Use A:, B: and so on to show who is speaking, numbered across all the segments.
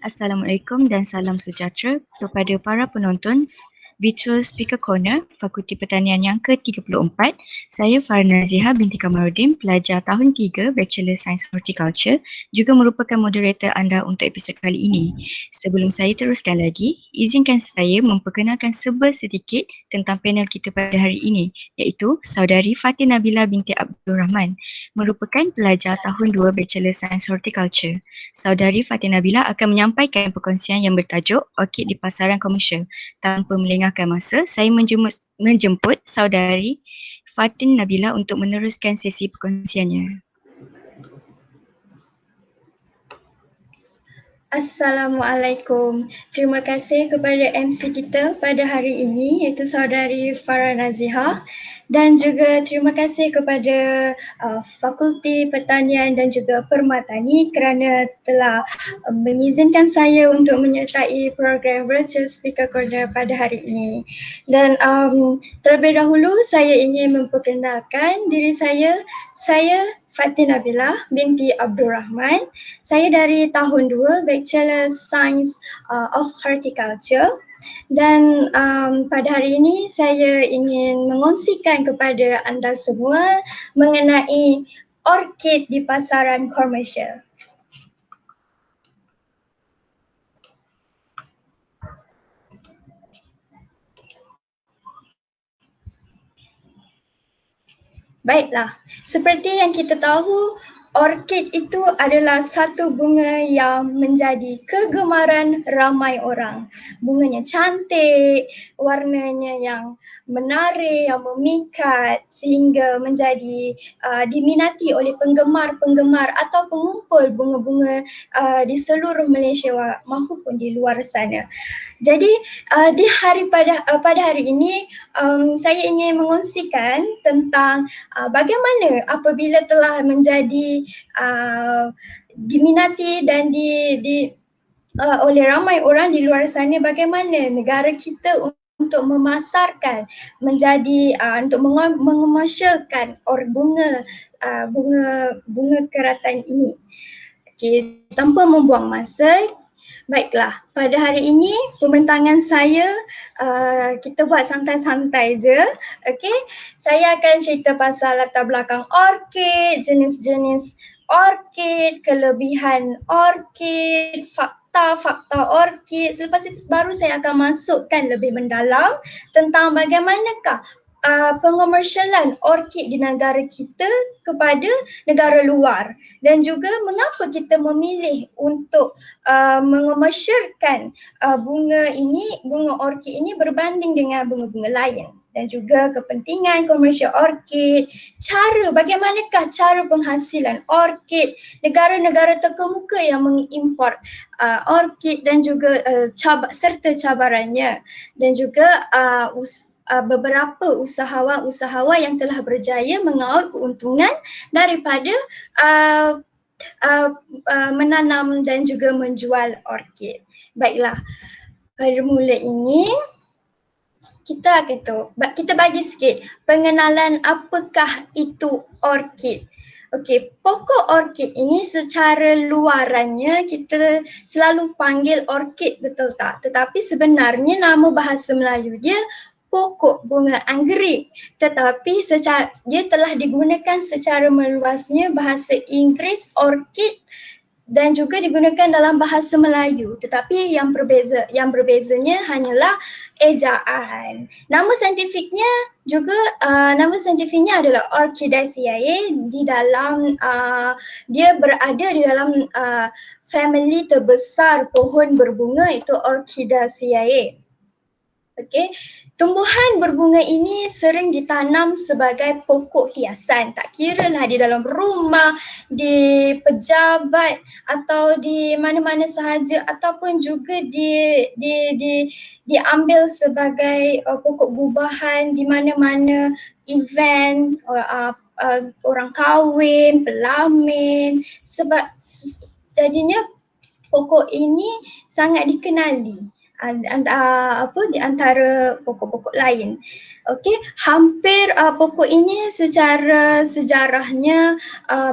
A: Assalamualaikum dan salam sejahtera kepada para penonton Virtual Speaker Corner Fakulti Pertanian yang ke-34. Saya Farna Ziha binti Kamarudin, pelajar tahun 3 Bachelor Science Horticulture, juga merupakan moderator anda untuk episod kali ini. Sebelum saya teruskan lagi, izinkan saya memperkenalkan sedikit tentang panel kita pada hari ini, iaitu Saudari Fatin Nabila binti Abdul Rahman, merupakan pelajar tahun 2 Bachelor Science Horticulture. Saudari Fatin Nabila akan menyampaikan perkongsian yang bertajuk Orkid di Pasaran Komersial. Tanpa melengahkan masa, saya menjemput Saudari Fatin Nabila untuk meneruskan sesi perkongsiannya.
B: Assalamualaikum. Terima kasih kepada MC kita pada hari ini iaitu Saudari Farah Nazihah, dan juga terima kasih kepada Fakulti Pertanian dan juga Permatani kerana telah mengizinkan saya untuk menyertai program Virtual Speaker Corner pada hari ini. Dan terlebih dahulu saya ingin memperkenalkan diri saya. Saya Fatin Nabila binti Abdul Rahman. Saya dari tahun 2 Bachelor Science of Horticulture, dan pada hari ini saya ingin mengongsikan kepada anda semua mengenai orkid di pasaran komersial. Baiklah, seperti yang kita tahu, orkid itu adalah satu bunga yang menjadi kegemaran ramai orang. Bunganya cantik, warnanya yang menarik, yang memikat sehingga menjadi diminati oleh penggemar-penggemar atau pengumpul bunga-bunga di seluruh Malaysia maupun di luar sana. Jadi pada hari ini saya ingin mengongsikan tentang bagaimana apabila telah menjadi diminati dan oleh ramai orang di luar sana, bagaimana negara kita untuk memasarkan menjadi untuk mengomersialkan bunga keratan ini. Okey, tanpa membuang masa, baiklah, pada hari ini pembentangan saya kita buat santai-santai je. Okey, saya akan cerita pasal latar belakang orkid, jenis-jenis orkid, kelebihan orkid, fakta orkid. Selepas itu baru saya akan masukkan lebih mendalam tentang bagaimanakah pengomersialan orkid di negara kita kepada negara luar, dan juga mengapa kita memilih untuk mengomersialkan bunga orkid ini berbanding dengan bunga-bunga lain, dan juga kepentingan komersial orkid, bagaimanakah cara penghasilan orkid, negara-negara terkemuka yang mengimport orkid, dan juga serta cabarannya, dan juga beberapa usahawan yang telah berjaya mengaut keuntungan daripada menanam dan juga menjual orkid. Baiklah, pada mula ini kita bagi sikit pengenalan apakah itu orkid. Okey, pokok orkid ini secara luarannya kita selalu panggil orkid, betul tak? Tetapi sebenarnya nama bahasa Melayu dia pokok bunga anggerik, tetapi dia telah digunakan secara meluasnya bahasa Inggeris orkid dan juga digunakan dalam bahasa Melayu, tetapi yang berbezanya hanyalah ejaan. Nama saintifiknya adalah Orchidaceae. Dia berada di dalam family terbesar pohon berbunga, iaitu Orchidaceae. Okey, tumbuhan berbunga ini sering ditanam sebagai pokok hiasan, tak kiralah di dalam rumah, di pejabat atau di mana-mana sahaja, ataupun juga diambil sebagai pokok gubahan di mana-mana event, orang kahwin, pelamin. Jadinya pokok ini sangat dikenali di antara pokok-pokok lain. Okey, hampir pokok ini secara sejarahnya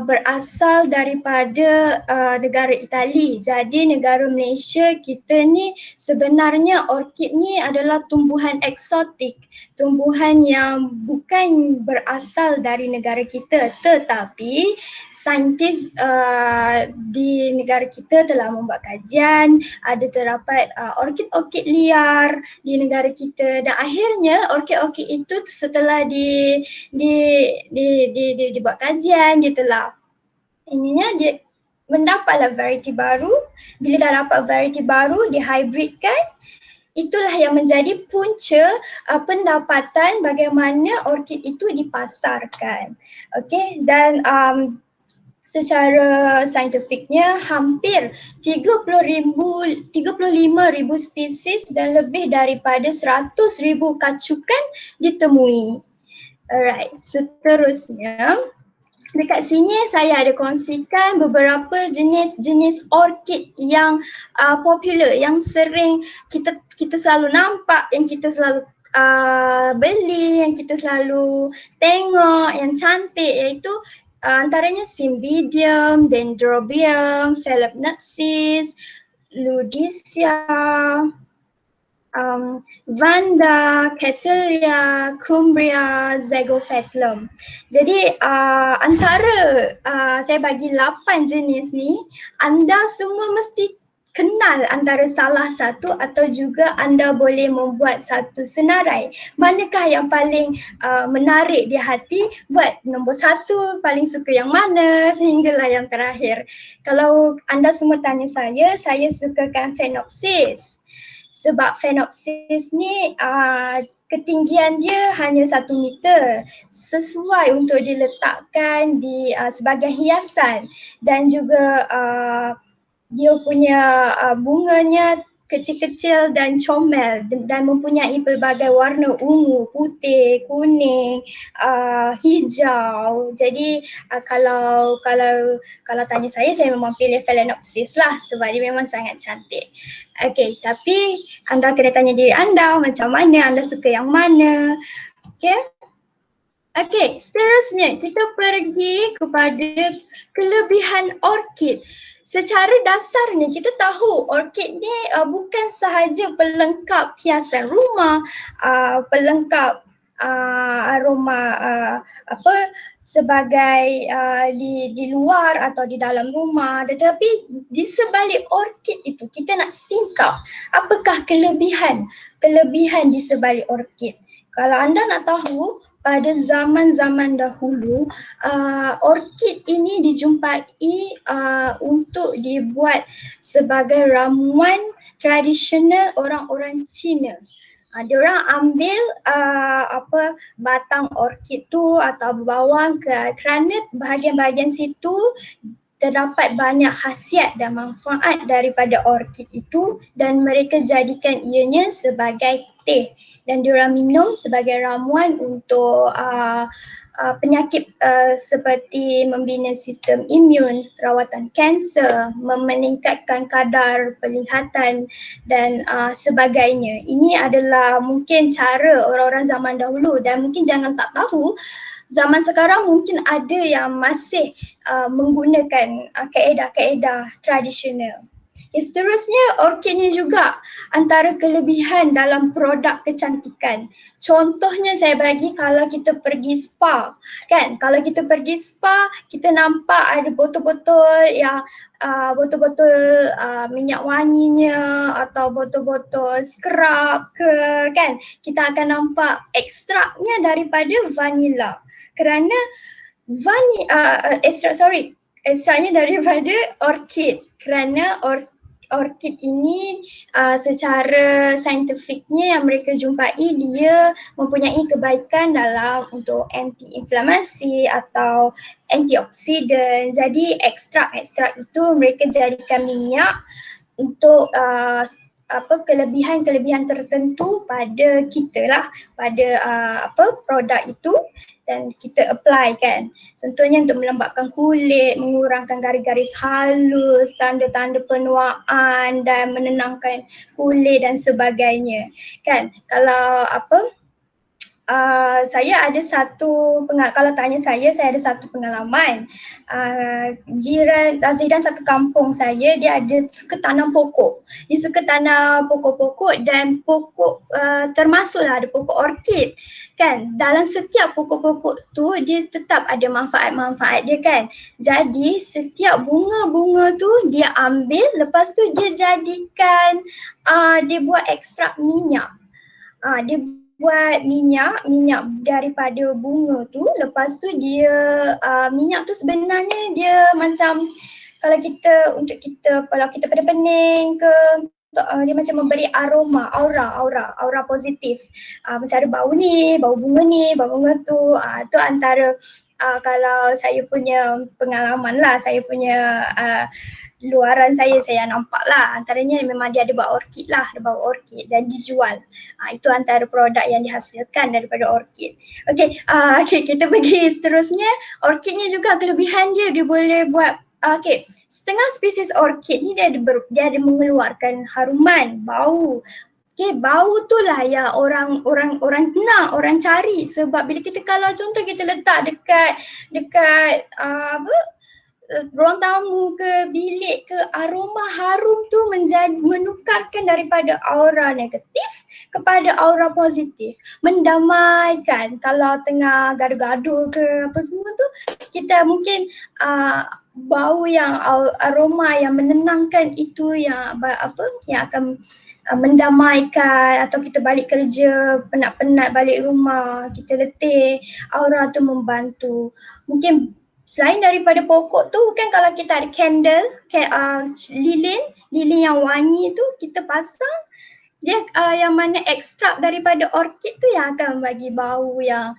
B: berasal daripada negara Itali. Jadi negara Malaysia kita ni sebenarnya orkid ni adalah tumbuhan eksotik, tumbuhan yang bukan berasal dari negara kita, tetapi saintis di negara kita telah membuat kajian, ada terdapat orkid-orkid liar di negara kita, dan akhirnya orkid-orkid itu setelah dibuat kajian, dia telah dia mendapatlah variety baru. Bila dah dapat variety baru, dihybridkan, itulah yang menjadi punca pendapatan bagaimana orkid itu dipasarkan. Okey, dan secara saintifiknya hampir 35,000 spesies dan lebih daripada 100,000 kacukan ditemui. Alright, seterusnya dekat sini saya ada kongsikan beberapa jenis-jenis orkid yang popular, yang sering kita selalu nampak, yang kita selalu beli, yang kita selalu tengok, yang cantik, iaitu antaranya Cymbidium, Dendrobium, Phalaenopsis, Ludisia, Vanda, Cattleya, Cumbria, Zygopetalum. Jadi antara saya bagi 8 jenis ni, anda semua mesti kenal antara salah satu atau juga anda boleh membuat satu senarai. Manakah yang paling menarik di hati, buat nombor 1, paling suka yang mana, sehinggalah yang terakhir. Kalau anda semua tanya saya sukakan Phalaenopsis. Sebab Phalaenopsis ni ketinggian dia hanya 1 meter, sesuai untuk diletakkan di sebagai hiasan, dan juga dia punya bunganya kecil-kecil dan comel dan mempunyai pelbagai warna, ungu, putih, kuning, hijau. Jadi kalau tanya saya memang pilih Phalaenopsis lah, sebab dia memang sangat cantik. Okey, tapi anda kena tanya diri anda macam mana, anda suka yang mana. Okey. Okey, seterusnya kita pergi kepada kelebihan orkid. Secara dasarnya kita tahu orkid ni bukan sahaja pelengkap hiasan rumah, pelengkap aroma sebagai di luar atau di dalam rumah, tetapi di sebalik orkid itu kita nak singkap apakah kelebihan di sebalik orkid. Kalau anda nak tahu, pada zaman-zaman dahulu, orkid ini dijumpai untuk dibuat sebagai ramuan tradisional orang-orang Cina. Diorang ambil batang orkid tu atau bawang kerana bahagian-bahagian situ terdapat banyak khasiat dan manfaat daripada orkid itu, dan mereka jadikan ianya sebagai teh dan diorang minum sebagai ramuan untuk penyakit seperti membina sistem imun, rawatan kanser, meningkatkan kadar penglihatan dan sebagainya. Ini adalah mungkin cara orang-orang zaman dahulu, dan mungkin jangan tak tahu, zaman sekarang mungkin ada yang masih menggunakan kaedah-kaedah tradisional. Seterusnya, orkid ni juga antara kelebihan dalam produk kecantikan. Contohnya saya bagi, kalau kita pergi spa, kan? Kalau kita pergi spa, kita nampak ada botol-botol yang botol-botol minyak wanginya atau botol-botol scrub ke, kan? Kita akan nampak ekstraknya daripada vanila. Kerana ekstraknya daripada orkid, kerana orkid ini secara saintifiknya yang mereka jumpai, dia mempunyai kebaikan dalam untuk anti-inflamasi atau antioksidan. Jadi ekstrak-ekstrak itu mereka jadikan minyak untuk kelebihan-kelebihan tertentu pada kita lah, pada produk itu, dan kita apply, kan. Contohnya untuk melembapkan kulit, mengurangkan garis-garis halus, tanda-tanda penuaan dan menenangkan kulit dan sebagainya, kan. Kalau Saya ada satu kalau tanya saya ada satu pengalaman. Jiran satu kampung saya, dia ada suka tanam pokok. Dia suka tanam pokok-pokok dan pokok termasuklah ada pokok orkid. Kan, dalam setiap pokok-pokok tu dia tetap ada manfaat-manfaat dia kan. Jadi setiap bunga-bunga tu dia ambil, lepas tu dia jadikan dia buat ekstrak minyak. Dia buat minyak daripada bunga tu, lepas tu dia minyak tu sebenarnya dia macam kalau kita pada pening ke dia macam memberi aura positif. Macam ada bau ni, bau bunga tu. Tu antara kalau saya punya pengalaman lah, saya punya luaran saya nampak lah, antaranya memang dia ada bau orkid lah, ada bau orkid dan dijual. Itu antara produk yang dihasilkan daripada orkid. Okay, kita pergi seterusnya. Orkid ni juga kelebihan dia boleh buat setengah spesies orkid ni dia ada mengeluarkan haruman, bau. Bau tu lah yang orang kenal, orang cari, sebab bila kita kalau contoh kita letak dekat ruang tamu ke bilik ke, aroma harum tu menukarkan daripada aura negatif kepada aura positif, mendamaikan. Kalau tengah gaduh-gaduh ke apa semua tu, kita mungkin bau yang aroma yang menenangkan itu yang akan mendamaikan. Atau kita balik kerja penat-penat balik rumah, kita letih, aura tu membantu. Mungkin selain daripada pokok tu kan, kalau kita ada candle, lilin yang wangi tu kita pasang, dia yang mana ekstrak daripada orkid tu yang akan bagi bau yang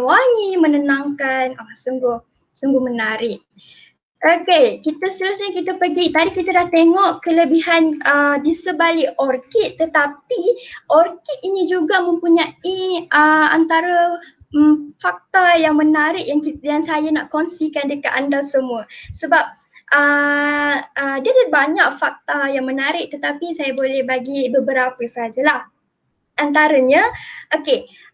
B: wangi, menenangkan. Sungguh menarik. Okay, kita seterusnya kita pergi. Tadi kita dah tengok kelebihan di sebalik orkid, tetapi orkid ini juga mempunyai antara fakta yang menarik yang saya nak kongsikan dekat anda semua. Sebab dia ada banyak fakta yang menarik, tetapi saya boleh bagi beberapa sajalah. Antaranya,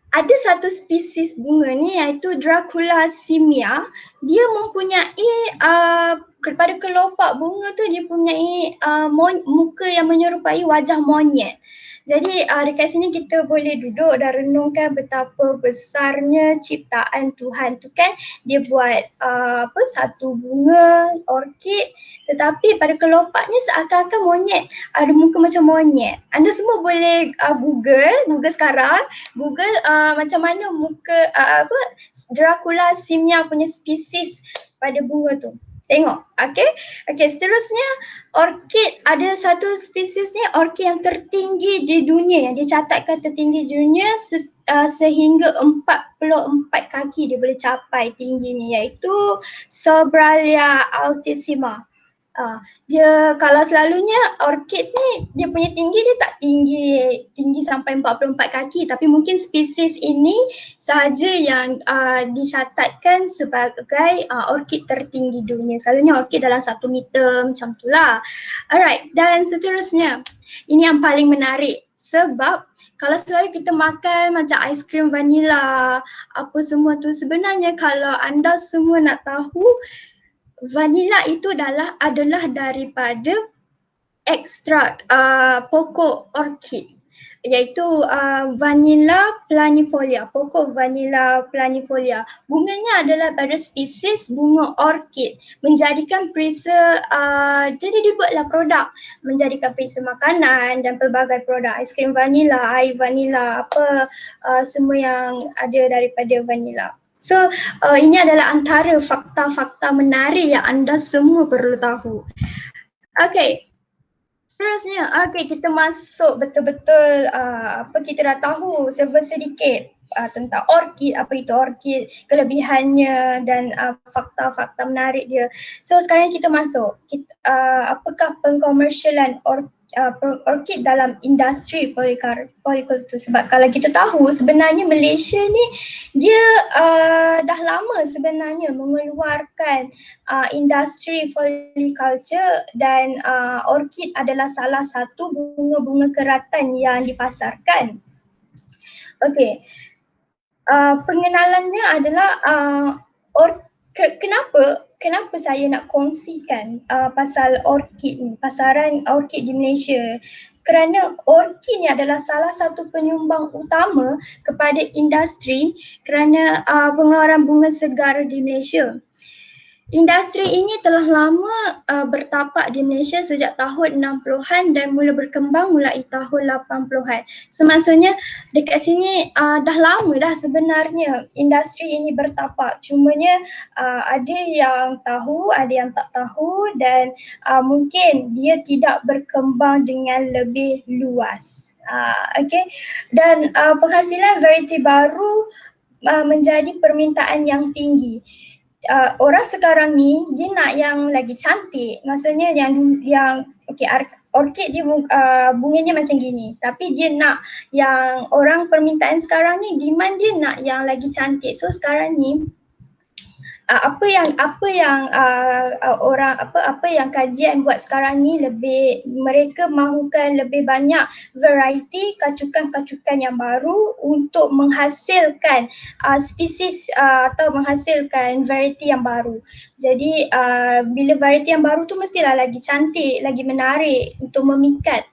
B: ada satu spesies bunga ni iaitu Dracula simia. Dia mempunyai pada kelopak bunga tu dia mempunyai muka yang menyerupai wajah monyet. Jadi dekat sini kita boleh duduk dan renungkan betapa besarnya ciptaan Tuhan tu kan. Dia buat satu bunga orkid, tetapi pada kelopaknya seakan-akan monyet, ada muka macam monyet. Anda semua boleh Google sekarang, macam mana muka Dracula simia punya spesies pada bunga tu. Tengok, okay, seterusnya orkid, ada satu spesies ni orkid yang tertinggi di dunia, yang dicatatkan tertinggi di dunia sehingga 44 kaki dia boleh capai tingginya, iaitu Sobralia altissima. Dia kalau selalunya orkid ni dia punya tinggi dia tak tinggi sampai 44 kaki, tapi mungkin spesies ini sahaja yang dicatatkan sebagai orkid tertinggi dunia. Selalunya orkid dalam 1 meter macam tu lah. Alright, dan seterusnya ini yang paling menarik, sebab kalau selalu kita makan macam aiskrim vanila apa semua tu, sebenarnya kalau anda semua nak tahu, vanila itu adalah daripada ekstrak pokok orkid, iaitu Vanilla planifolia, pokok Vanilla planifolia. Bunganya adalah pada spesies bunga orkid, menjadikan perisa, jadi dibuatlah produk, menjadikan perisa makanan dan pelbagai produk, aiskrim vanila, air vanila, semua yang ada daripada vanila. So, ini adalah antara fakta-fakta menarik yang anda semua perlu tahu. Okay, seterusnya, kita masuk betul-betul kita dah tahu sedikit tentang orkid, apa itu orkid, kelebihannya dan fakta-fakta menarik dia. So sekarang kita masuk, apakah pengkomersialan orkid dalam industri floriculture. Sebab kalau kita tahu sebenarnya Malaysia ni dia dah lama sebenarnya mengeluarkan industri floriculture, dan orkid adalah salah satu bunga-bunga keratan yang dipasarkan. Okay, Pengenalannya adalah kenapa saya nak kongsikan pasal orkid ni, pasaran orkid di Malaysia. Kerana orkid ni adalah salah satu penyumbang utama kepada industri kerana pengeluaran bunga segar di Malaysia. Industri ini telah lama bertapak di Malaysia sejak tahun 60-an dan mula berkembang mulai tahun 80-an. Semaksudnya dekat sini dah lama dah sebenarnya industri ini bertapak. Cumanya ada yang tahu, ada yang tak tahu dan mungkin dia tidak berkembang dengan lebih luas. Okay. Dan penghasilan variety baru menjadi permintaan yang tinggi. Orang sekarang ni dia nak yang lagi cantik, maksudnya yang okey, orkid dia bunganya macam gini, tapi dia nak yang orang permintaan sekarang ni, demand dia nak yang lagi cantik. So sekarang ni apa yang kajian buat sekarang ni, lebih mereka mahukan lebih banyak variety, kacukan-kacukan yang baru untuk menghasilkan spesies atau menghasilkan variety yang baru. Jadi bila variety yang baru tu mestilah lagi cantik, lagi menarik untuk memikat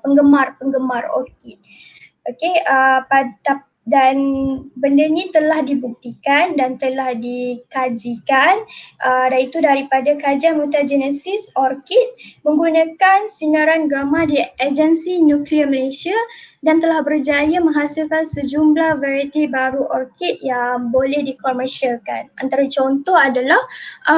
B: penggemar-penggemar orkid. Okey, dan benda ni telah dibuktikan dan telah dikajikan iaitu daripada kajian mutagenesis orkid menggunakan sinaran gamma di Agensi Nuklear Malaysia dan telah berjaya menghasilkan sejumlah variety baru orkid yang boleh dikomersialkan. Antara contoh adalah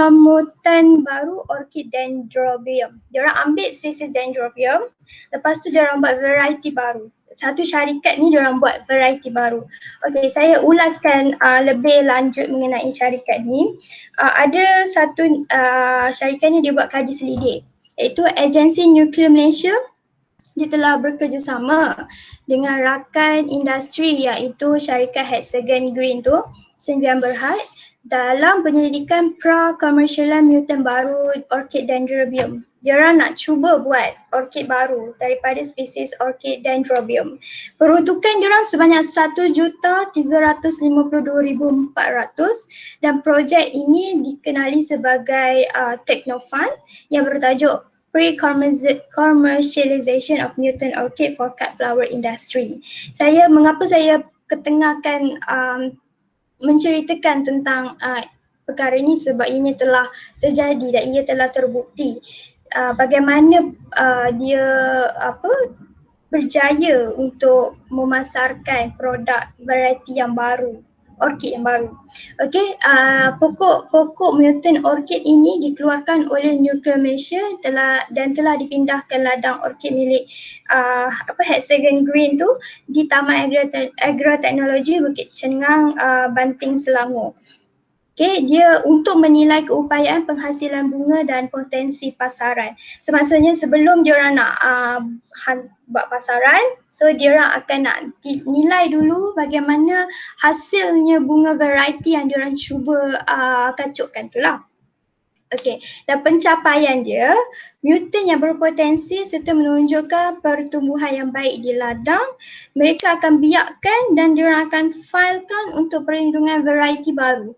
B: mutan baru orkid dendrobium. Diorang ambil spesies dendrobium, lepas tu diorang buat variety baru. Satu syarikat ni diorang buat variety baru. Okey, saya ulaskan lebih lanjut mengenai syarikat ni. Ada satu syarikat ni dia buat kaji selidik, iaitu Agensi Nuklear Malaysia. Dia telah bekerjasama dengan rakan industri iaitu syarikat Hexagon Green tu, Sdn Berhad, dalam penyelidikan pra-komersialan mutan baru orkid dendrobium. Diorang nak cuba buat orkid baru daripada spesies orkid dendrobium. Peruntukan diorang sebanyak 1,352,400 dan projek ini dikenali sebagai Technofund yang bertajuk Pre-Commercialization of Mutant Orchid for Cut Flower Industry. Mengapa saya ketengahkan menceritakan tentang perkara ini, sebab ianya telah terjadi dan ia telah terbukti bagaimana dia berjaya untuk memasarkan produk variety yang baru, orkid yang baru. Okey, pokok mutant orkid ini dikeluarkan oleh Nuclear Malaysia dan telah dipindahkan ladang orkid milik Hexagon Green tu di Taman Agroteknologi Bukit Cenang, Banting, Selangor. Okay, dia untuk menilai keupayaan penghasilan bunga dan potensi pasaran. So maksudnya sebelum diorang nak buat pasaran, so diorang akan nak nilai dulu bagaimana hasilnya bunga variety yang diorang cuba kacukkan tu lah. Okey, dan pencapaian dia, mutant yang berpotensi serta menunjukkan pertumbuhan yang baik di ladang, mereka akan biakkan dan diorang akan filekan untuk perlindungan variety baru.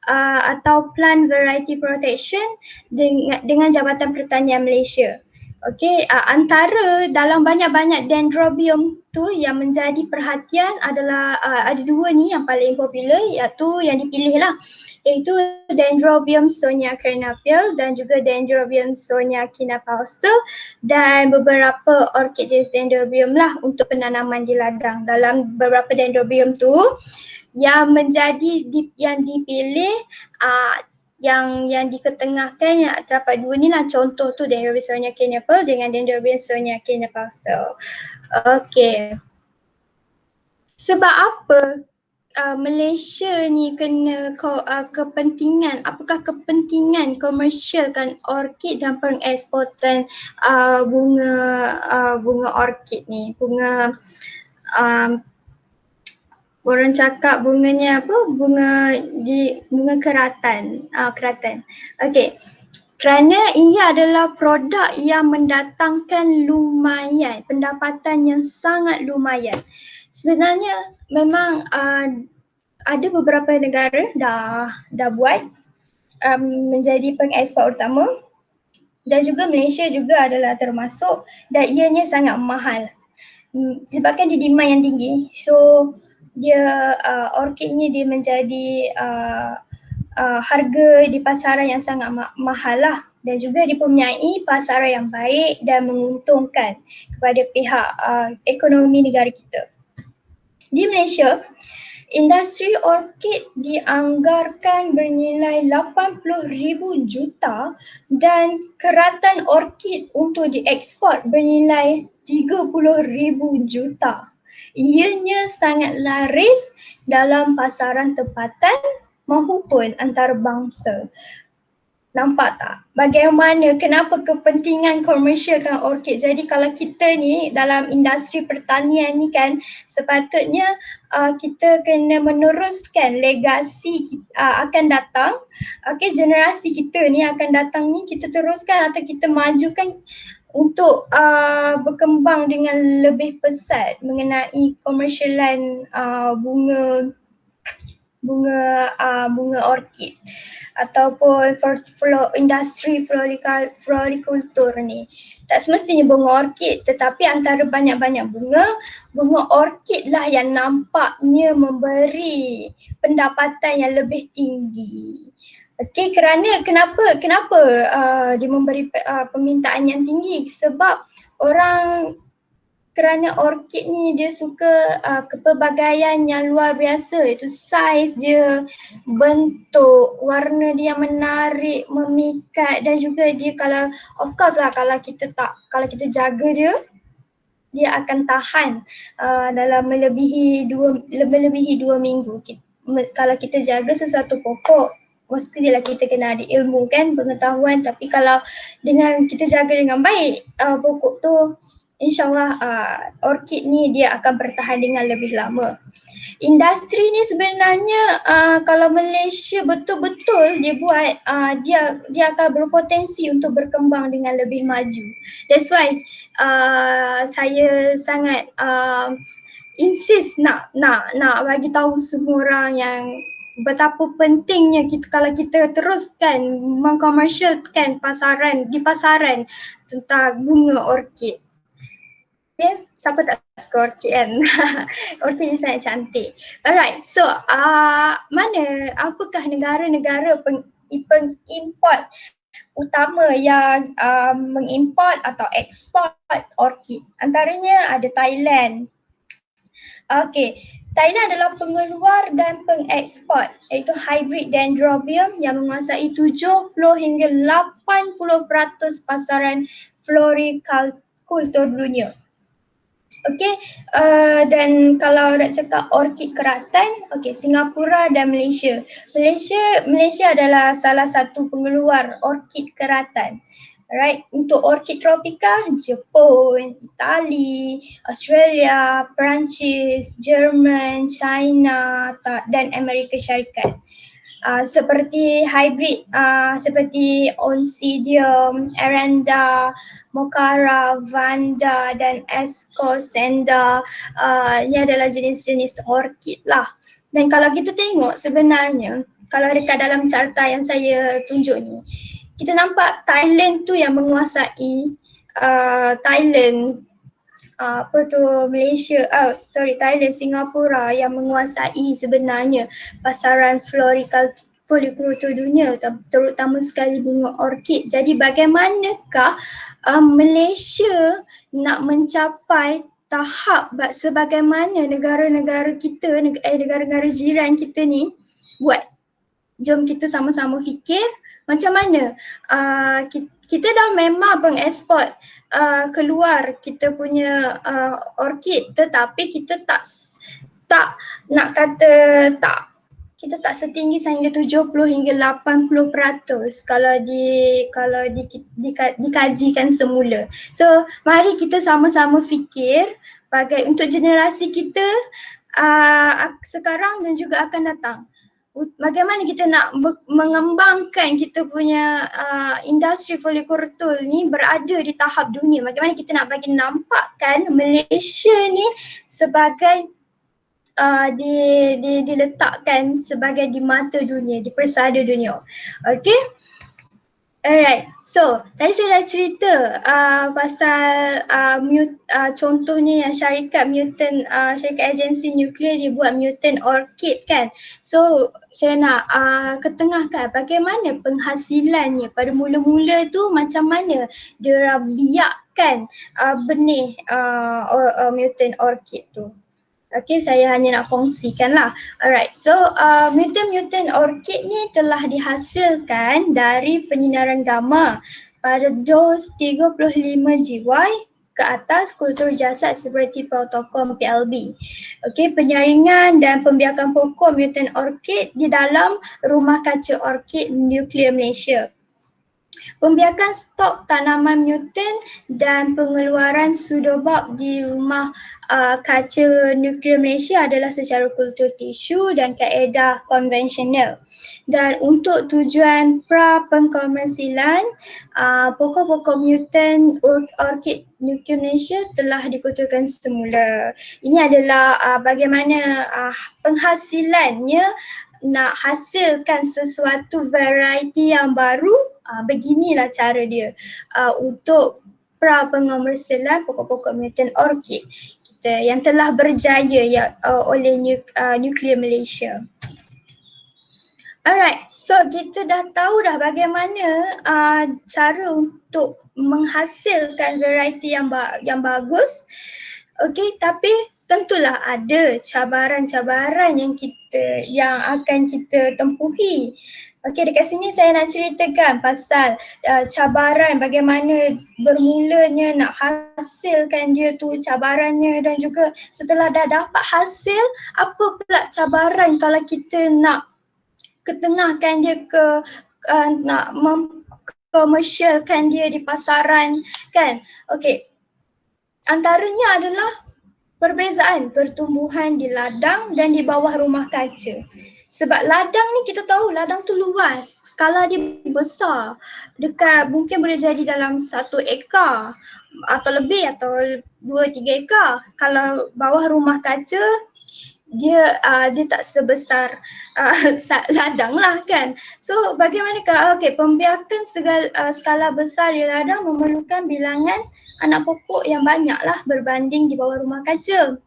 B: Atau Plant Variety Protection dengan Jabatan Pertanian Malaysia. Okey, antara dalam banyak-banyak dendrobium tu yang menjadi perhatian adalah ada dua ni yang paling popular, iaitu yang dipilih lah, iaitu Dendrobium Sonia Carnapiel dan juga Dendrobium Sonia Kinapalster dan beberapa orkid jenis dendrobium lah untuk penanaman di ladang. Dalam beberapa dendrobium tu yang menjadi yang dipilih yang diketengahkan yang terdapat dua ni lah, contoh tu Dendrobium Sonia Carnapiel dengan Dendrobium Sonia Kinapalster. Okey. Sebab apa Malaysia ni kena kepentingan, apakah kepentingan komersialkan orkid dan pengeksportan bunga orkid ni, bunga orang cakap bunganya apa? Bunga keratan. Keratan. Okey. Kerana ia adalah produk yang mendatangkan lumayan, pendapatan yang sangat lumayan. Sebenarnya memang ada beberapa negara dah buat menjadi pengekspor utama, dan juga Malaysia juga adalah termasuk, dan ianya sangat mahal sebabkan dia demand yang tinggi. So dia orkidnya dia menjadi harga di pasaran yang sangat mahal lah, dan juga dipunyai pasaran yang baik dan menguntungkan kepada pihak ekonomi negara kita. Di Malaysia, industri orkid dianggarkan bernilai 80,000 juta dan keratan orkid untuk diekspor bernilai 30,000 juta. Ianya sangat laris dalam pasaran tempatan maupun antarabangsa. Nampak tak bagaimana, kenapa kepentingan komersialkan orkid? Jadi kalau kita ni dalam industri pertanian ni kan, sepatutnya kita kena meneruskan legasi akan datang. Okay, generasi kita ni akan datang ni kita teruskan atau kita majukan untuk berkembang dengan lebih pesat mengenai komersialan bunga orkid ataupun industri florikultur ni. Tak semestinya bunga orkid, tetapi antara banyak-banyak bunga orkid lah yang nampaknya memberi pendapatan yang lebih tinggi. Okey, kenapa dia memberi permintaan yang tinggi? Sebab kerana orkid ni dia suka kepelbagaian yang luar biasa, iaitu saiz dia, bentuk, warna dia yang menarik, memikat, dan juga dia kalau of course lah kalau kita jaga dia akan tahan dalam melebihi 2 minggu. Kalau kita jaga sesuatu pokok, mestilah kita kena ada ilmu kan, pengetahuan, tapi kalau kita jaga dengan baik pokok tu, InsyaAllah orkid ni dia akan bertahan dengan lebih lama. Industri ni sebenarnya kalau Malaysia betul-betul dia buat, dia akan berpotensi untuk berkembang dengan lebih maju. That's why saya sangat insist nak bagi tahu semua orang yang betapa pentingnya kalau kita teruskan mengkomersialkan di pasaran tentang bunga orkid. Okay, siapa tak suka orkid kan? Orkid ni sangat cantik. Alright, so apakah negara-negara pengimport utama yang mengimport atau ekspor orkid? Antaranya ada Thailand. Okay, Thailand adalah pengeluar dan pengekspor, iaitu hybrid dendrobium yang menguasai 70 hingga 80% pasaran florikultur dunia. Okay, dan kalau nak cakap orkid keratan, okay, Singapura dan Malaysia. Malaysia adalah salah satu pengeluar orkid keratan. Alright, untuk orkid tropika, Jepun, Itali, Australia, Perancis, Jerman, China dan Amerika Syarikat. Seperti hybrid, seperti Oncidium, Aranda, Mocara, Vanda dan Escosenda, ini adalah jenis-jenis orkid lah. Dan kalau kita tengok sebenarnya, kalau dekat dalam carta yang saya tunjuk ni, kita nampak Thailand tu yang menguasai, Thailand, Singapura yang menguasai sebenarnya pasaran florikultur dunia, terutama sekali bunga orkid. Jadi bagaimanakah Malaysia nak mencapai tahap sebagaimana negara-negara kita, negara-negara jiran kita ni buat? Jom kita sama-sama fikir macam mana kita dah memang pengeksport keluar kita punya orkid, tetapi kita tak nak kata kita tak setinggi sehingga 70 hingga 80% kalau dikajikan semula. So mari kita sama-sama fikir untuk generasi kita sekarang dan juga akan datang. Bagaimana kita nak mengembangkan kita punya industri florikultur ni berada di tahap dunia. Bagaimana kita nak bagi nampakkan Malaysia ni sebagai diletakkan sebagai di mata dunia, di persada dunia. Okay. Alright, so tadi saya dah cerita pasal contohnya yang syarikat mutant, syarikat agensi nuklear dia buat mutant orchid kan. So saya nak ketengahkan bagaimana penghasilannya pada mula-mula tu, macam mana dia biakkan benih mutant orchid tu. Okay, saya hanya nak kongsikan lah. Alright, so mutant orchid ni telah dihasilkan dari penyinaran gamma pada dos 35 GY ke atas kultur jasad seperti protokol PLB. Okay, penyaringan dan pembiakan pokok mutant orchid di dalam rumah kaca orchid nuklear Malaysia. Pembiakan stok tanaman mutant dan pengeluaran pseudobulb di rumah kaca nuklear Malaysia adalah secara kultur tisu dan kaedah konvensional. Dan untuk tujuan pra-pengkomersilan, pokok-pokok mutant orchid nuklear Malaysia telah dikuturkan semula. Ini adalah bagaimana penghasilannya nak hasilkan sesuatu variety yang baru. Beginilah cara dia untuk pra-pengomersialan pokok-pokok mutant orchid kita yang telah berjaya oleh nuklear Malaysia. Alright, so kita dah tahu dah bagaimana cara untuk menghasilkan variety yang bagus. Okay, tapi tentulah ada cabaran-cabaran yang akan kita tempuhi. Okey, dekat sini saya nak ceritakan pasal cabaran, bagaimana bermulanya nak hasilkan dia tu, cabarannya, dan juga setelah dah dapat hasil, apa pula cabaran kalau kita nak ketengahkan dia nak komersialkan dia di pasaran kan. Okey, antaranya adalah perbezaan pertumbuhan di ladang dan di bawah rumah kaca. Sebab ladang ni kita tahu ladang tu luas, skala dia besar. Mungkin boleh jadi dalam 1 ekar atau lebih atau 2-3 ekar. Kalau bawah rumah kaca dia tak sebesar ladang lah kan. So bagaimanakah pembiakan skala besar di ladang memerlukan bilangan anak pokok yang banyak lah berbanding di bawah rumah kaca.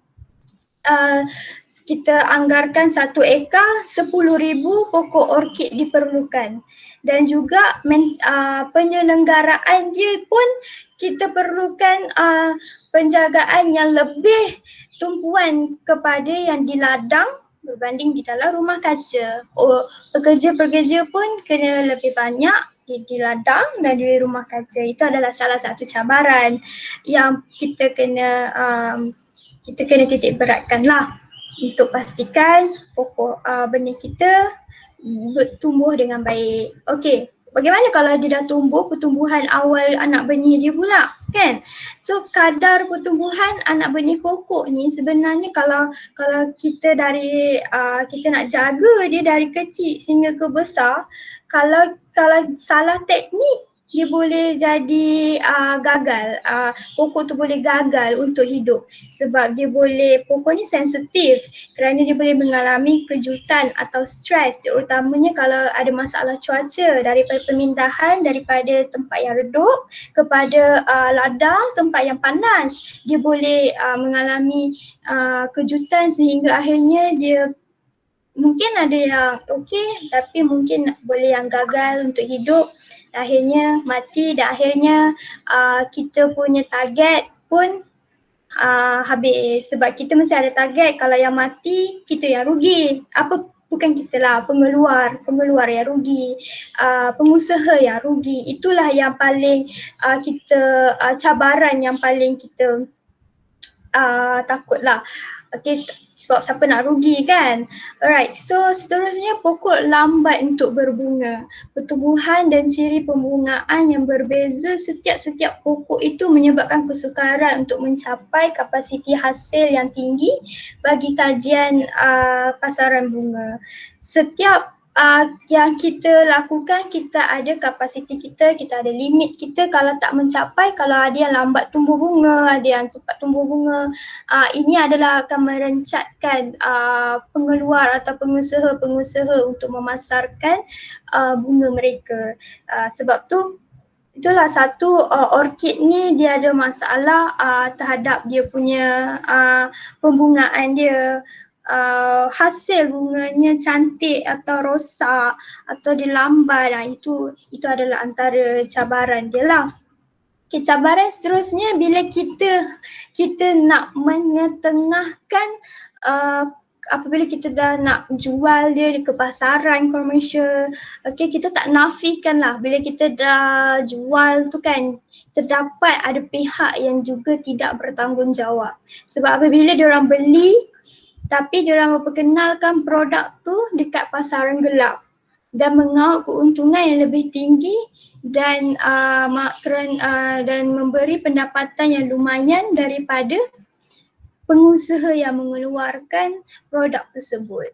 B: Kita anggarkan 1 ekar 10,000 pokok orkid diperlukan, dan juga penyelenggaraan dia pun kita perlukan penjagaan yang lebih tumpuan kepada yang di ladang berbanding di dalam rumah kaca. Pekerja-pekerja pun kena lebih banyak di ladang dan di rumah kaca. Itu adalah salah satu cabaran yang kita kena titik beratkan lah untuk pastikan pokok benih kita bertumbuh dengan baik. Okey, bagaimana kalau dia dah tumbuh, pertumbuhan awal anak benih dia pula kan? So kadar pertumbuhan anak benih pokok ni sebenarnya kalau kita kita nak jaga dia dari kecil sehingga ke besar, kalau salah teknik dia boleh jadi gagal, pokok tu boleh gagal untuk hidup sebab pokok ni sensitif kerana dia boleh mengalami kejutan atau stres, terutamanya kalau ada masalah cuaca, daripada pemindahan daripada tempat yang redup kepada ladang tempat yang panas. Dia boleh mengalami kejutan sehingga akhirnya dia mungkin ada yang okey tapi mungkin boleh yang gagal untuk hidup, akhirnya mati, dan akhirnya kita punya target pun habis sebab kita mesti ada target. Kalau yang mati kita yang rugi, bukan kita lah, pengeluar yang rugi, pengusaha yang rugi. Itulah yang paling cabaran yang paling kita takutlah. Okay, sebab siapa nak rugi kan. Alright, so seterusnya pokok lambat untuk berbunga. Pertumbuhan dan ciri pembungaan yang berbeza setiap pokok itu menyebabkan kesukaran untuk mencapai kapasiti hasil yang tinggi bagi kajian pasaran bunga. Setiap yang kita lakukan, kita ada kapasiti kita, kita ada limit kita. Kalau tak mencapai, kalau ada yang lambat tumbuh bunga, ada yang cepat tumbuh bunga, ini adalah akan merencatkan pengeluar atau pengusaha-pengusaha untuk memasarkan bunga mereka. Sebab tu itulah satu, orkid ni dia ada masalah terhadap dia punya pembungaan dia. Hasil bunganya cantik atau rosak atau dia lambat, itu adalah antara cabaran dia lah. Okay, cabaran seterusnya bila kita nak mengetengahkan apabila kita dah nak jual dia ke pasaran komersial, okay, kita tak nafikan lah bila kita dah jual tu kan terdapat ada pihak yang juga tidak bertanggungjawab. Sebab apabila diorang beli tapi diorang memperkenalkan produk tu dekat pasaran gelap dan mengaut keuntungan yang lebih tinggi dan dan memberi pendapatan yang lumayan daripada pengusaha yang mengeluarkan produk tersebut.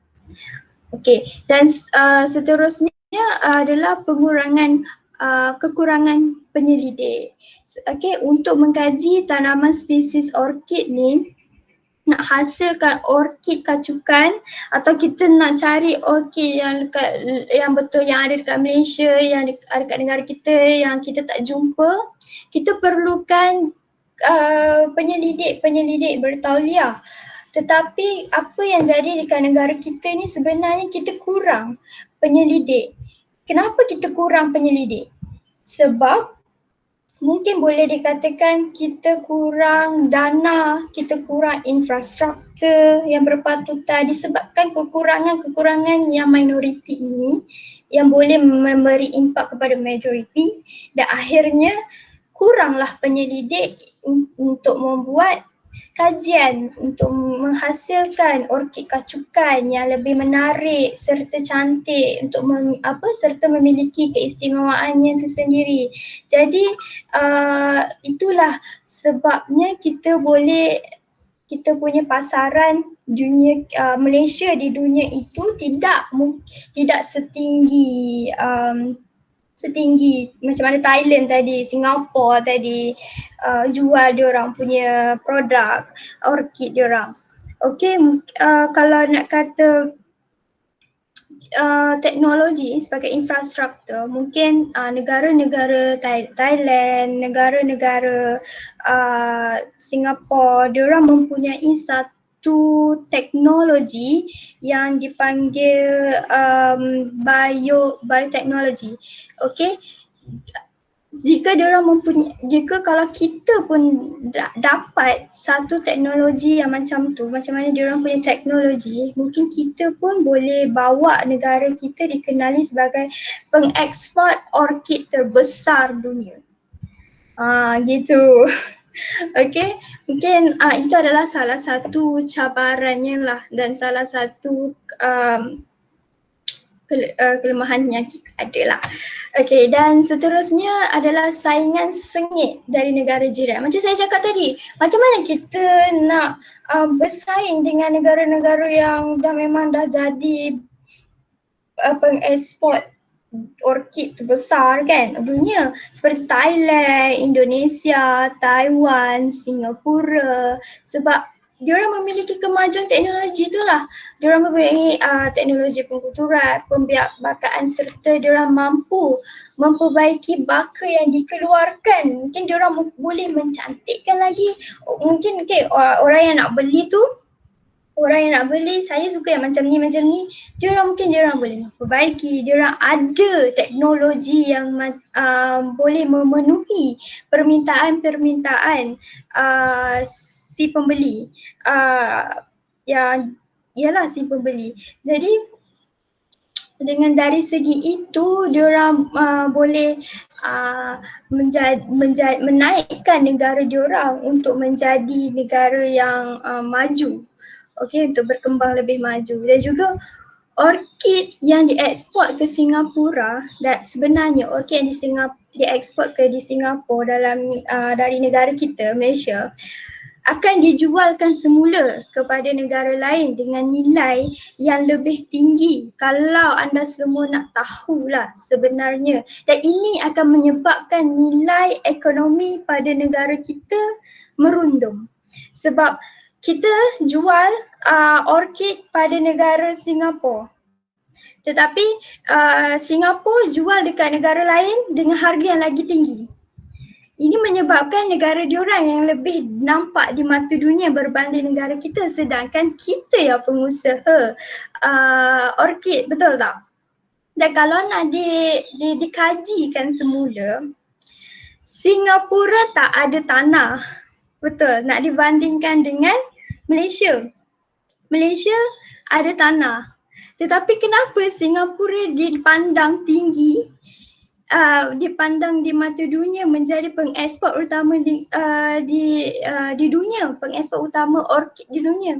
B: Okey, dan seterusnya adalah kekurangan penyelidik. Okey, untuk mengkaji tanaman spesies orkid ni, nak hasilkan orkid kacukan atau kita nak cari orkid yang betul yang ada dekat Malaysia, yang ada dekat negara kita yang kita tak jumpa, kita perlukan penyelidik bertauliah. Tetapi apa yang jadi dekat negara kita ni sebenarnya kita kurang penyelidik. Kenapa kita kurang penyelidik? Sebab mungkin boleh dikatakan kita kurang dana, kita kurang infrastruktur yang berpatutan disebabkan kekurangan yang minoriti ni yang boleh memberi impak kepada majoriti, dan akhirnya kuranglah penyelidik untuk membuat kajian untuk menghasilkan orkid kacukan yang lebih menarik serta cantik untuk serta memiliki keistimewaan yang tersendiri. Jadi itulah sebabnya kita punya pasaran dunia Malaysia di dunia itu tidak setinggi macam mana Thailand tadi, Singapura tadi jual diorang punya produk orkid diorang. Okay, kalau nak kata teknologi sebagai infrastruktur, mungkin negara-negara Thailand, negara-negara Singapura, diorang mempunyai satu teknologi yang dipanggil bioteknologi. Okay, jika kalau kita pun dapat satu teknologi yang macam tu, macam mana diorang punya teknologi, mungkin kita pun boleh bawa negara kita dikenali sebagai pengeksport orkid terbesar dunia. Gitu. Okay, mungkin itu adalah salah satu cabarannya lah dan salah satu kelemahan yang kita ada lah. Okay, dan seterusnya adalah saingan sengit dari negara jiran. Macam saya cakap tadi, macam mana kita nak bersaing dengan negara-negara yang memang dah jadi pengeksport orkid terbesar kan dunia, seperti Thailand, Indonesia, Taiwan, Singapura. Sebab diorang memiliki kemajuan teknologi itulah. Diorang mempunyai teknologi pengkulturan, pembiakbakaan serta diorang mampu memperbaiki baka yang dikeluarkan. Mungkin diorang boleh mencantikkan lagi. Mungkin orang yang nak beli tu, saya suka yang macam ni, diorang boleh memperbaiki, diorang ada teknologi yang boleh memenuhi permintaan si pembeli, si pembeli. Jadi dengan dari segi itu diorang boleh menaikkan negara diorang untuk menjadi negara yang maju. Okay, untuk berkembang lebih maju. Dan juga orkid yang dieksport ke Singapura, dan sebenarnya orkid yang dieksport ke Singapura dari negara kita, Malaysia, akan dijualkan semula kepada negara lain dengan nilai yang lebih tinggi kalau anda semua nak tahulah sebenarnya. Dan ini akan menyebabkan nilai ekonomi pada negara kita merundum. Sebab kita jual orkid pada negara Singapura. Tetapi Singapura jual dekat negara lain dengan harga yang lagi tinggi. Ini menyebabkan negara diorang yang lebih nampak di mata dunia berbanding negara kita, sedangkan kita yang pengusaha orkid, betul tak? Dan kalau nak dikajikan semula, Singapura tak ada tanah, betul, nak dibandingkan dengan Malaysia. Malaysia ada tanah, tetapi kenapa Singapura dipandang tinggi, dipandang di mata dunia menjadi pengekspor utama di dunia, pengekspor utama orkid di dunia.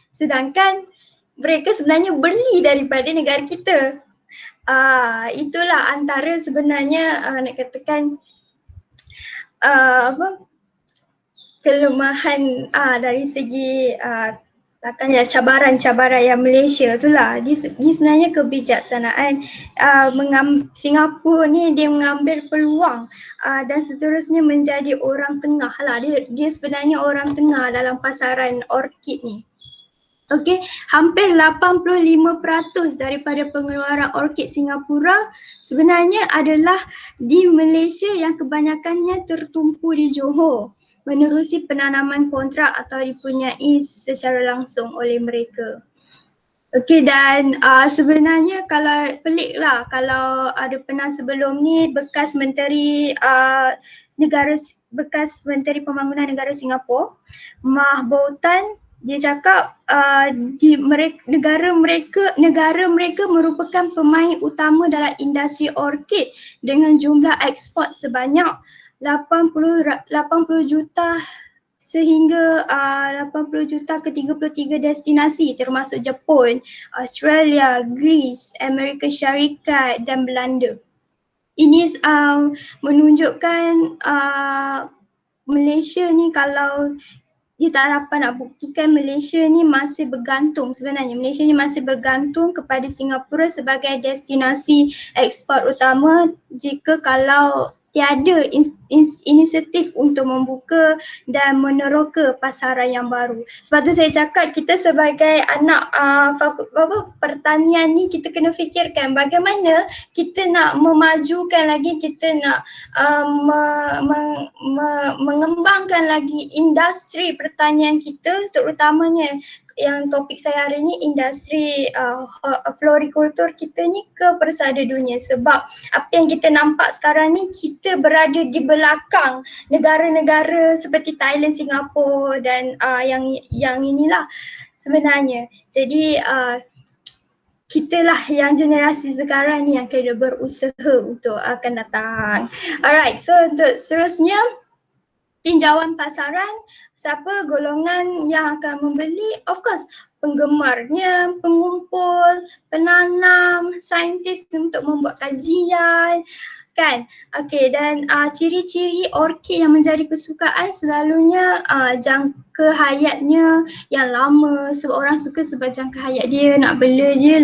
B: Sedangkan mereka sebenarnya beli daripada negara kita. Itulah antara sebenarnya nak katakan kelemahan dari segi takkanlah cabaran-cabaran yang Malaysia tu lah. Dia sebenarnya kebijaksanaan Singapura ni dia mengambil peluang dan seterusnya menjadi orang tengah lah. Dia sebenarnya orang tengah dalam pasaran orkid ni. Okey, hampir 85% daripada pengeluaran orkid Singapura sebenarnya adalah di Malaysia yang kebanyakannya tertumpu di Johor menerusi penanaman kontrak atau dipunyai secara langsung oleh mereka. Okey, dan sebenarnya kalau pelik lah kalau ada pernah sebelum ni bekas Menteri Pembangunan Negara Singapura, Mah Bow Tan, dia cakap negara mereka merupakan pemain utama dalam industri orkid dengan jumlah ekspor sebanyak 80 juta sehingga 80 juta ke 33 destinasi termasuk Jepun, Australia, Greece, Amerika Syarikat dan Belanda. Ini menunjukkan Malaysia ni, kalau dia tak dapat nak buktikan, Malaysia ni masih bergantung sebenarnya. Malaysia ni masih bergantung kepada Singapura sebagai destinasi ekspor utama jika kalau tiada inisiatif untuk membuka dan meneroka pasaran yang baru. Sebab tu saya cakap kita sebagai anak pertanian ni kita kena fikirkan bagaimana kita nak memajukan lagi, kita nak mengembangkan lagi industri pertanian kita, terutamanya yang topik saya hari ni, industri florikultur kita ni ke persada dunia. Sebab apa yang kita nampak sekarang ni, kita berada di belakang negara-negara seperti Thailand, Singapura dan yang inilah sebenarnya. Jadi kitalah yang generasi sekarang ni yang kena berusaha untuk akan datang. Alright, so untuk seterusnya, tinjauan pasaran, siapa golongan yang akan membeli? Of course, penggemarnya, pengumpul, penanam, saintis untuk membuat kajian, kan? Okey, dan ciri-ciri orkid yang menjadi kesukaan selalunya jangka hayatnya yang lama. Sebab orang suka sebab jangka hayat dia, nak bela dia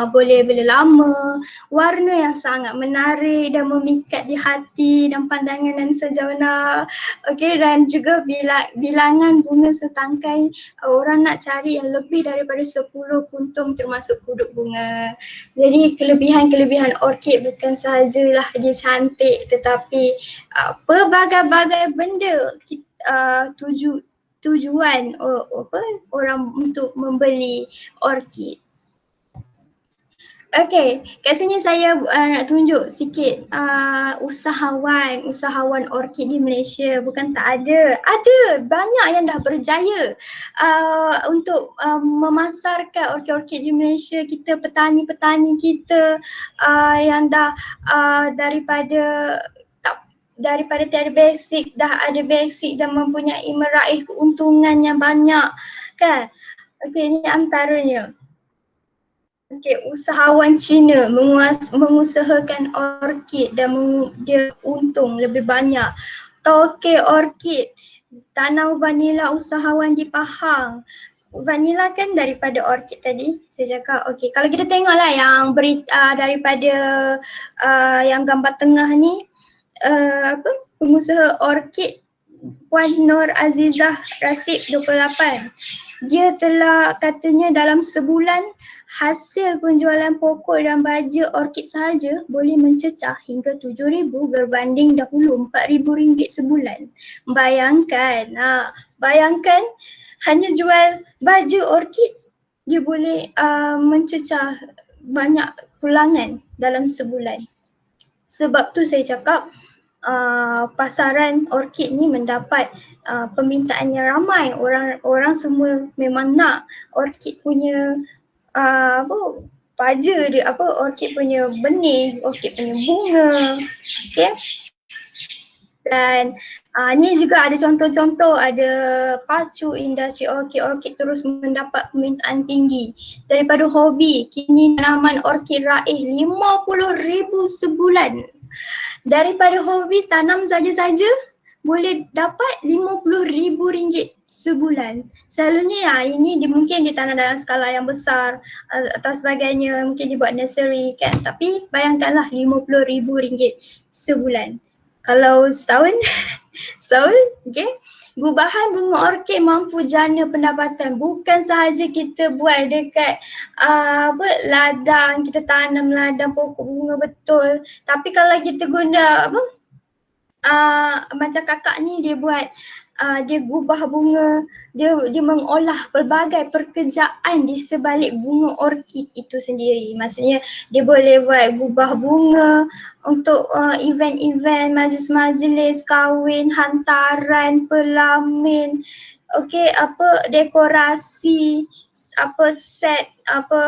B: boleh bela lama. Warna yang sangat menarik dan memikat di hati dan pandangan dan sejawana. Okey, dan juga bilangan bunga setangkai, orang nak cari yang lebih daripada 10 kuntum termasuk kuduk bunga. Jadi kelebihan-kelebihan orkid bukan sahajalah dia cantik, tetapi pelbagai-bagai benda tujuan orang untuk membeli orkid. Okey, kat sini saya nak tunjuk sikit usahawan orkid di Malaysia. Bukan tak ada, ada banyak yang dah berjaya untuk memasarkan orkid-orkid di Malaysia. Kita petani-petani kita yang dah daripada tiada basic dah ada basic dan mempunyai meraih keuntungan yang banyak, kan? Okey, ini antaranya. Okey, usahawan Cina mengusahakan orkid dan dia untung lebih banyak. Tokek orkid tanam vanila usahawan di Pahang. Vanila kan daripada orkid tadi. Saya cakap okey, kalau kita tengoklah yang daripada yang gambar tengah ni, pengusaha orkid Puan Nur Azizah Rasib 28. Dia telah katanya dalam sebulan hasil penjualan pokok dan baja orkid sahaja boleh mencecah hingga 7,000 berbanding dahulu 4,000 ringgit sebulan. Bayangkan, bayangkan hanya jual baju orkid dia boleh mencecah banyak pulangan dalam sebulan. Sebab tu saya cakap pasaran orkid ni mendapat permintaan yang ramai. Orang semua memang nak orkid punya baja dia, orkid punya benih, orkid punya bunga. Okay. Dan ni juga ada contoh-contoh, ada pacu industri orkid terus mendapat permintaan tinggi. Daripada hobi, kini tanaman orkid raih 50,000 sebulan. Daripada hobi tanam saja-saja boleh dapat 50,000 ringgit sebulan. Selalunya ini mungkin ditanam dalam skala yang besar atau sebagainya, mungkin dibuat nursery kan. Tapi bayangkanlah 50,000 ringgit sebulan. Kalau setahun, okay. Gubahan bunga orkid mampu jana pendapatan. Bukan sahaja kita buat dekat ladang, kita tanam ladang pokok bunga betul. Tapi kalau kita guna macam kakak ni dia buat dia gubah bunga, dia mengolah pelbagai pekerjaan di sebalik bunga orkid itu sendiri. Maksudnya dia boleh buat gubah bunga untuk event-event, majlis-majlis, kahwin, hantaran, pelamin, dekorasi, set,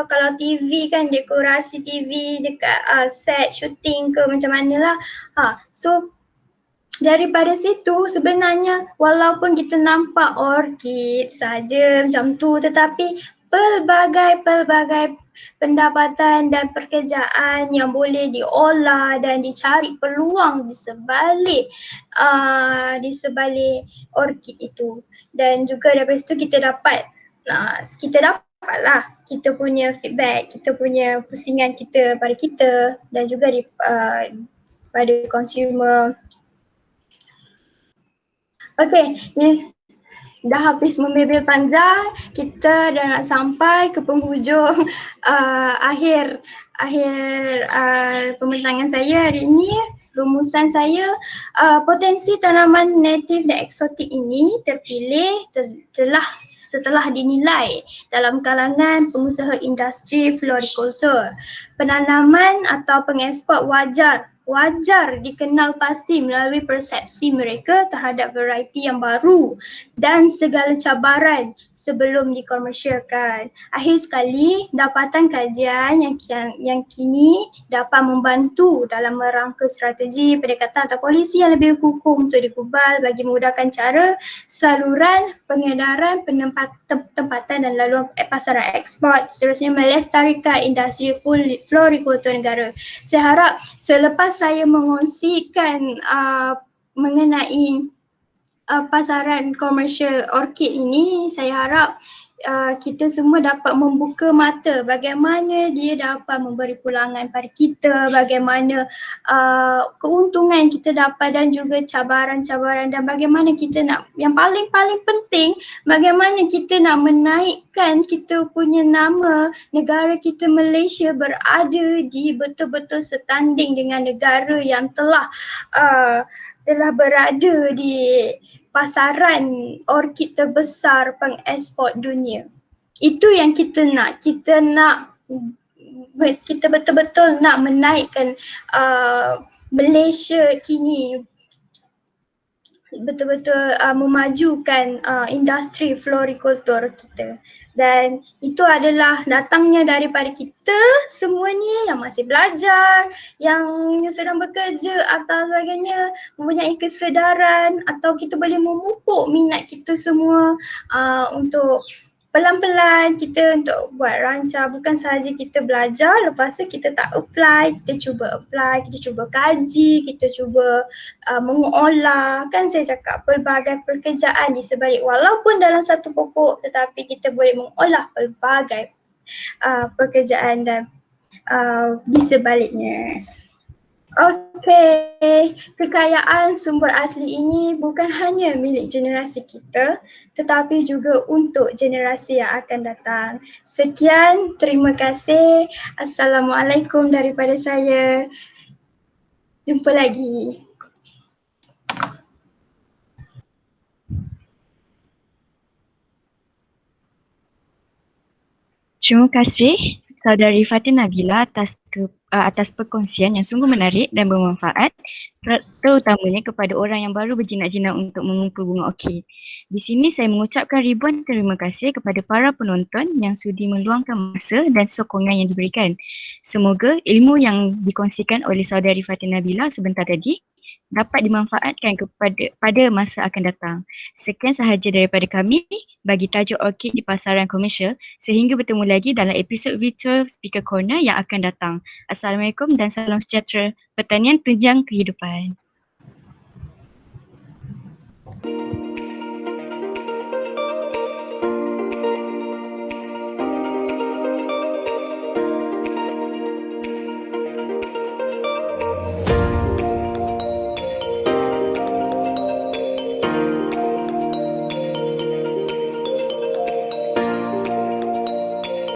B: kalau TV kan dekorasi TV dekat set syuting ke macam manalah. So daripada situ sebenarnya walaupun kita nampak orkid saja macam tu, tetapi pelbagai pendapatan dan pekerjaan yang boleh diolah dan dicari peluang di sebalik orkid itu. Dan juga daripada situ kita dapatlah kita punya feedback, kita punya pusingan kita pada kita dan juga pada consumer. Okay, dah habis membebel panjang, kita dah nak sampai ke penghujung akhir pembincangan saya hari ini. Rumusan saya, potensi tanaman native dan eksotik ini terpilih setelah dinilai dalam kalangan pengusaha industri florikultur. Penanaman atau pengeksport wajar dikenal pasti melalui persepsi mereka terhadap varieti yang baru dan segala cabaran sebelum dikomersialkan. Akhir sekali, dapatan kajian yang kini dapat membantu dalam merangka strategi pendekatan atau polisi yang lebih kukuh untuk digubal bagi memudahkan cara saluran pengedaran, tempatan dan laluan pasaran ekspor, seterusnya melestarikan industri florikultur negara. Saya harap selepas saya mengongsikan mengenai pasaran komersial orkid ini, saya harap kita semua dapat membuka mata bagaimana dia dapat memberi pulangan pada kita, bagaimana keuntungan kita dapat dan juga cabaran-cabaran, dan bagaimana kita nak, yang paling penting, bagaimana kita nak menaikkan kita punya nama negara kita Malaysia berada di betul-betul setanding dengan negara yang telah berada di pasaran orkid terbesar pengeksport dunia. Itu yang kita nak. Kita betul-betul nak menaikkan Malaysia kini betul-betul memajukan industri florikultur kita. Dan itu adalah datangnya daripada kita semua ni yang masih belajar, yang sedang bekerja atau sebagainya, mempunyai kesedaran atau kita boleh memupuk minat kita semua untuk pelan-pelan kita untuk buat rancang, bukan sahaja kita belajar lepas tu kita tak apply, kita cuba apply, kita cuba kaji, kita cuba mengolah. Kan saya cakap pelbagai pekerjaan di sebalik, walaupun dalam satu pokok tetapi kita boleh mengolah pelbagai pekerjaan dan di sebaliknya. Okey, kekayaan sumber asli ini bukan hanya milik generasi kita tetapi juga untuk generasi yang akan datang. Sekian, terima kasih. Assalamualaikum daripada saya. Jumpa lagi.
A: Terima kasih Saudari Fatin Nabila atas perkongsian yang sungguh menarik dan bermanfaat, terutamanya kepada orang yang baru berjinak-jinak untuk mengumpul bunga orkid. Di sini saya mengucapkan ribuan terima kasih kepada para penonton yang sudi meluangkan masa dan sokongan yang diberikan. Semoga ilmu yang dikongsikan oleh Saudari Fatin Nabila sebentar tadi dapat dimanfaatkan pada masa akan datang. Sekian sahaja daripada kami bagi tajuk orkid di pasaran komersial. Sehingga bertemu lagi dalam episod virtual Speaker Corner yang akan datang. Assalamualaikum dan salam sejahtera. Pertanian tunjang kehidupan.